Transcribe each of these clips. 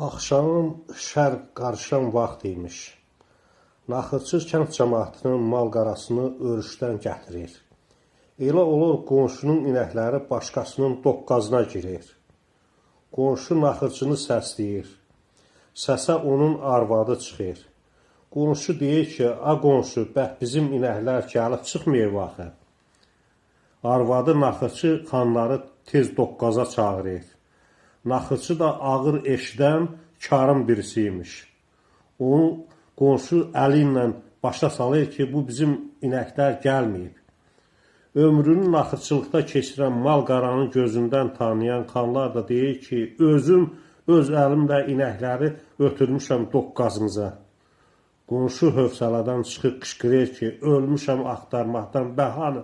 Axşamın şərq qarışan vaxt imiş. Naxırçı kənd cəmaatının mal-qarasını örüşdən gətirir. Elə olur qonşunun inəkləri başqasının doqqazına girir. Qonşu naxırçını səsləyir. Səsə onun arvadı çıxır. Qonşu deyir ki, a qonşu, bəh bizim inəklər gəlib çıxmayıb axı. Arvadı naxırçı xanları tez doqqaza çağırır. Naxırçı da ağır eşidən karın birisiymiş. Onu qonşu əli ilə başa salır ki, bu bizim inəklər gəlməyib. Ömrünü naxırçılıqda keçirən mal-qaranın gözündən tanıyan xanlar da deyir ki, özüm öz əlimlə inəkləri ötürmüşəm doqqazımıza. Qonşu hövsələdən çıxıb qışqırır ki, ölmüşəm axtarmaqdan bəhanı.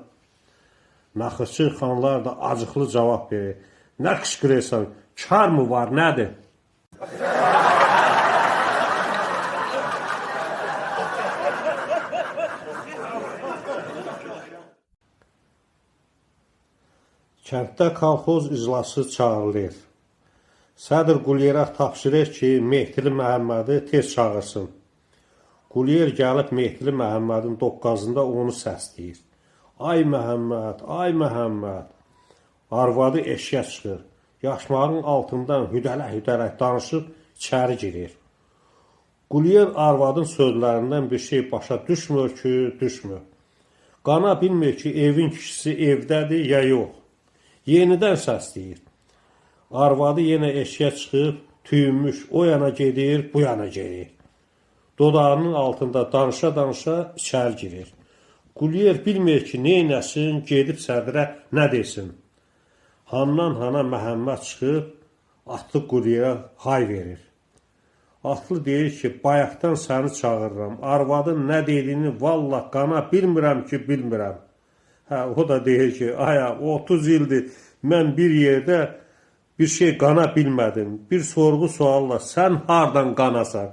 Naxırçı xanlar da acıqlı cavab verir. Nə qışqırırsan? Kar mı var, nədir? Kənddə kolxoz iclası çağırılır. Sədr Qulyerə tapşırır ki, Mehdili Məhəmmədi tez çağırsın. Qulyer gəlib Mehdili Məhəmmədin doqqazında onu səsləyir. Ay Məhəmməd, ay Məhəmməd. Arvadı eşiyə çıxır. Yaşmağın altından hüdələ-hüdələ danışıb içəri girir. Qulyer arvadın sözlərindən bir şey başa düşmür ki, düşmür. Qana bilmir ki, evin kişisi evdədir ya yox. Yenidən səsləyir. Arvadı yenə eşiyə çıxıb, tüyünmüş, o yana gedir, bu yana gedir. Dodağının altında danışa-danışa içəri girir. Qulyer bilmir ki, neynəsin, gedib sədrə nə desin. Handan hana Məhəmməd çıxıb, atlı Qulyerə hay verir. Atlı deyir ki, bayaqdan səni çağırıram. Arvadın nə dediyini vallah qana bilmirəm ki, bilmirəm. O da deyir ki, aya 30 ildir mən bir yerdə bir şey qana bilmədim. Bir sorğu sualla sən hardan qanasan?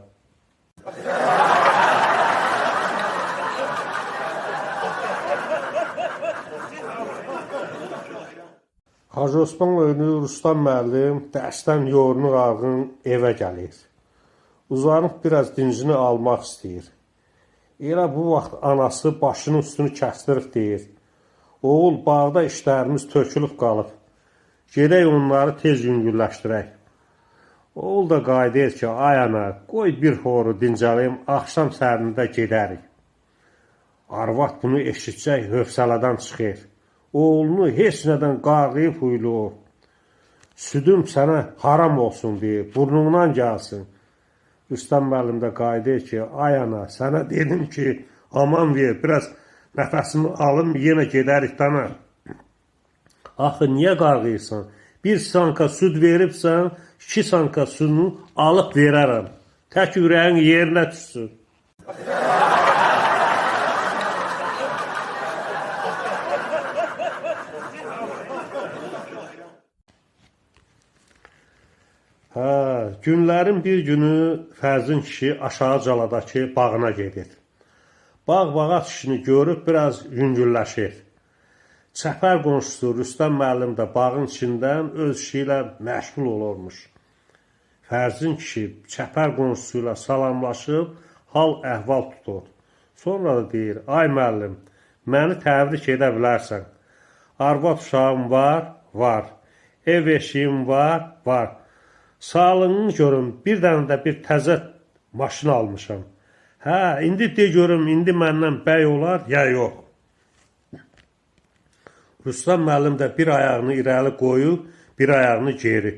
Hacı Osman önü Rustam müəllim dərsdən yorğun arğın evə gəlir. Uzanıb biraz dincini almaq istəyir. Elə bu vaxt anası başının üstünü kəstirib deyir. Oğul, bağda işlərimiz tökülüb qalıb. Gedək onları tez yüngülləşdirək. Oğul da qayıdır ki, ay ana, qoy bir xoru dincəliyim, axşam sərində gedərik. Arvad bunu eşitcək hövsələdən çıxır. Oğlunu heç nədən qarğıyıb huylur. Südüm sənə haram olsun deyir, burnundan gəlsin. Rüstəm müəllim də qayıdır ki, ay ana, sənə dedim ki, aman ver, biraz nəfəsimi alım, yenə gedərik dana. Axı, niyə qarğıyırsan? Bir sanka süd veribsən, 2 sanka sudunu alıb verərəm. Tək ürəyin yerinə düşsün. Günlərin bir günü Fərzin kişi aşağı caladakı bağına gedir. Bağ-bağat işini görüb biraz yüngülləşir. Çəpər qonşusu Rüstəm müəllim də bağın içindən öz işi ilə məşğul olurmuş. Fərzin kişi çəpər qonşusu ilə salamlaşıb hal əhval tutur. Sonra da deyir, ay müəllim, məni təbrik edə bilərsən. Arvad uşağım var, var. Ev eşiyim var, var. Sağlığını görüm, bir dənə də bir təzə maşın almışam. İndi de görüm, indi məndən bəy olar, ya yox. Rüstəm müəllim də bir ayağını irəli qoyub, bir ayağını geri.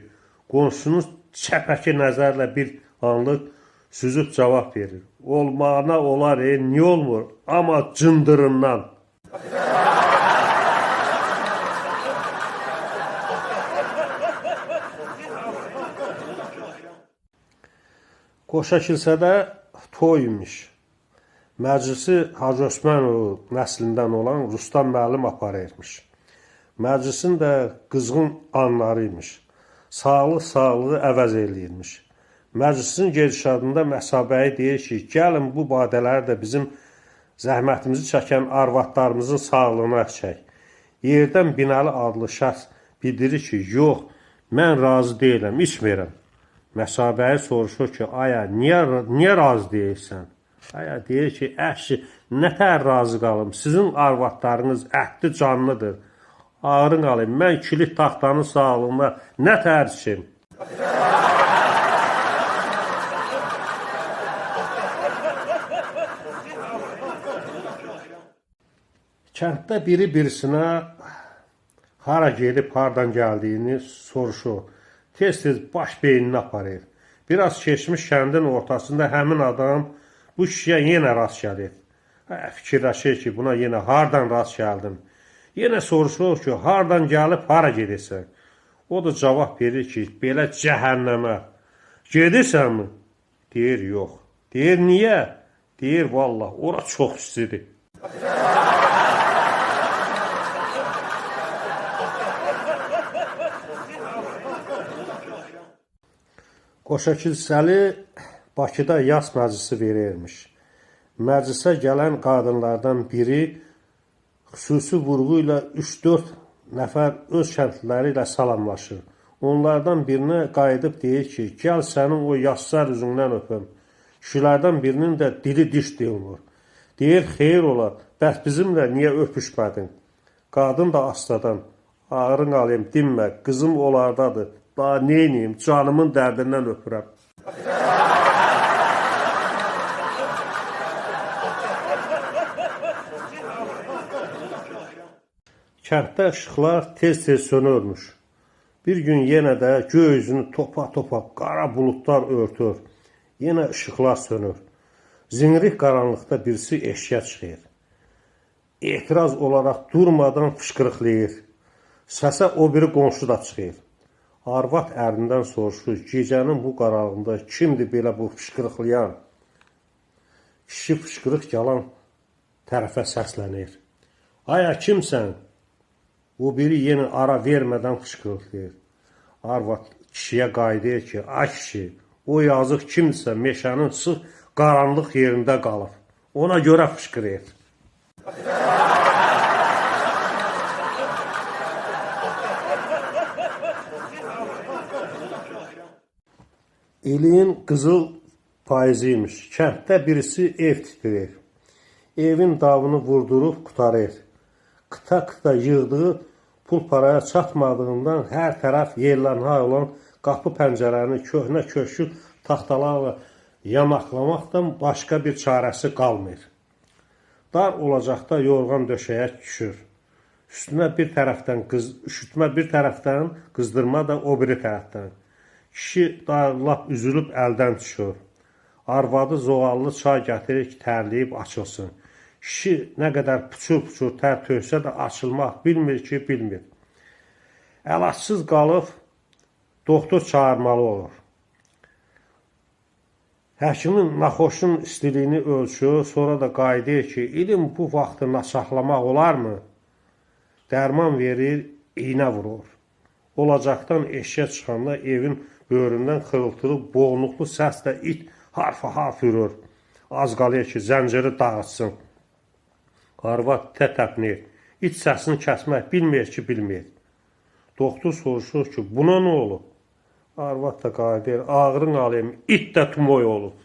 Qonşunun çəpəki nəzərlə bir anlıq süzüb cavab verir. Olmağına olar, niyə olmur? Amma cındırından. Qoşa kilsədə toy imiş. Məclisi Hacı Osmanov nəslindən olan Rustam müəllim aparırmış. Məclisin də qızğın anları imiş. Sağlıq-sağlığı əvəz eləyirmiş. Məclisin gedişatında Məsabəyi deyir ki, gəlin bu badələri də bizim zəhmətimizi çəkən arvadlarımızın sağlığına əkək. Yerdən Binəli adlı şəxs bildirir ki, yox, mən razı deyiləm, içmirəm. Məsabəyi soruşur ki, aya, niyə razı deyilsən? Aya deyir ki, əşi, nətər razı qalım? Sizin arvadlarınız ətli canlıdır. Ağrın alayım, mən kilit taxtanın sağlığına nətər içim? Kənddə biri birisinə hara gedib, hardan gəldiyini soruşur. Tez-tez baş beynini aparır. Biraz keçmiş kəndin ortasında həmin adam bu kişiyə yenə rast gəlir. Fikirləşir ki, buna yenə hardan rast gəldim? Yenə soruşur ki, hardan gəlib, hara gedirsən? O da cavab verir ki, belə cəhənnəmə. Gedirsənmi? Deyir, yox. Deyir, niyə? Deyir, vallah, ora çox istidir. Qoşa kilsəli Bakıda yas məclisi verirmiş. Məclisə gələn qadınlardan biri xüsusi vurğu ilə 3-4 nəfər öz kəndliləri ilə salamlaşır. Onlardan birinə qayıdıb deyir ki, gəl sənin o yassar üzündən öpüm. Kişilərdən birinin də dili diş deyilmir. Deyir, xeyir ola, bəs bizimlə niyə öpüşmədin? Qadın da astadan, ağrın alayım, dinmə, qızım onlardadır. Daha neyniyim, canımın dərdindən öpürəm. Kənddə işıqlar tez-tez sönürmüş. Bir gün yenə də göy üzünü topa-topa qara buludlar örtür. Yenə işıqlar sönür. Zinrik qaranlıqda birisi eşiyə çıxır. Etiraz olaraq durmadan fışqırıqlayır. Səsə o biri qonşu da çıxır. Arvad ərindən soruşur, gecənin bu qaranlığında kimdir belə bu fışqırıqlayan? Kişi fışqırıq yalan tərəfə səslənir. Aya, kimsən? O biri yenə ara vermədən fışqırıqlayır. Arvad kişiyə qayıdır ki, ay kişi, o yazıq kimdirsə meşənin sıx qaranlıq yerində qalıb. Ona görə fışqırır. İlin qızıl payızıymış. Kənddə birisi ev titirir. Evin davını vurdurub qutarır. Qıta-qıta yığdığı pul paraya çatmadığından hər tərəf yerlənha olan qapı pəncərəni köhnə köşkü taxtalarla yamaqlamaqdan başqa bir çarəsi qalmır. Dar olacaqda yorğan döşəyək düşür. Üşütmə bir tərəfdən, qızdırma da o biri tərəfdən. Kişi lap üzülüb əldən düşür. Arvadı zoğallı çay gətirir ki, tərləyib açılsın. Kişi nə qədər puçur-puçur tər töysə də açılmaq bilmir ki, bilmir. Əlacsız qalıb, doktor çağırmalı olur. Həkimin naxoşun istiliyini ölçür, sonra da qayıdır ki, ilim bu vaxtı naçaxlamaq olarmı? Dərman verir, iynə vurur. Olacaqdan eşyə çıxanda evin böyründən xırıltılı, boğunluqlu səslə it harf-harf yürür. Az qalıyor ki, zənciri dağıtsın. Arvad təpnir. İt səsini kəsmək bilmir ki, bilmir. Doktor soruşur ki, buna nə olub? Arvad da qayıdır, ağrın alayım, it də tumoy olub.